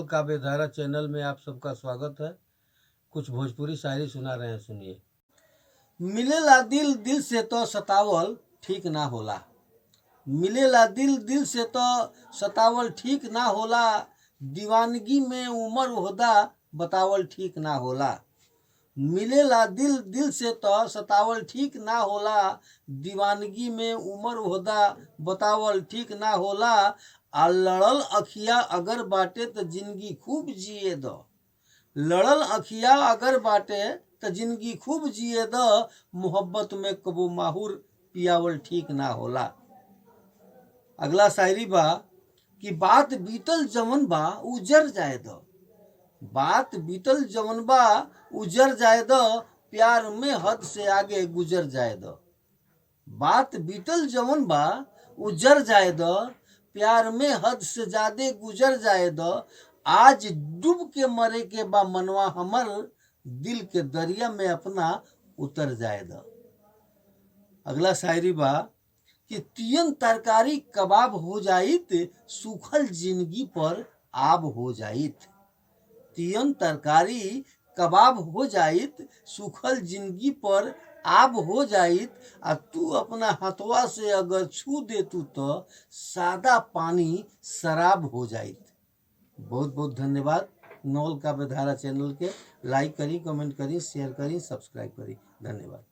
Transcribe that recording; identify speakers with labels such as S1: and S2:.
S1: काव्य धारा चैनल में आप सबका स्वागत है। कुछ भोजपुरी शायरी सुना रहे हैं, सुनिए। मिलेला दिल दिल से तो सतावल ठीक ना होला, मिलेला दिल दिल से तो सतावल ठीक ना होला, दीवानगी में उम्र होदा बतावल ठीक ना होला। मिलेला दिल दिल से तो सतावल ठीक ना होला, दीवानगी में उम्र होदा बतावल ठीक ना होला। आ लड़ल अखिया अगर बाटे तो जिंदगी खूब जिए दो, लड़ल अखिया अगर बाटे तो जिंदगी खूब जिए दो, मोहब्बत में कबो माहुर पियावल ठीक ना होला। अगला शायरी बा कि बात बीतल जमन बा उजर जाए दो, बात बीतल जमन बा उजर जाए दो, प्यार में हद से आगे गुजर जाए दो। बात बीतल जमन बा उजर जाए दो, प्यार में हद से ज्यादा गुजर जाए दो। आज डूब के मरे के बा मनवा हमर, दिल के दरिया में अपना उतर जाए दो। अगला शायरी बा कि तियन तरकारी कबाब हो जाइत, सूखल जिंदगी पर आब हो जाइत। तियन तरकारी कबाब हो जाइत, सूखल जिंदगी पर आब हो जाइत। आ तू अपना हथवा से अगर छू दे तू तो सादा पानी शराब हो जाइत। बहुत बहुत धन्यवाद। नॉवल काव्य धारा चैनल के लाइक करी, कमेंट करी, शेयर करी, सब्सक्राइब करी। धन्यवाद।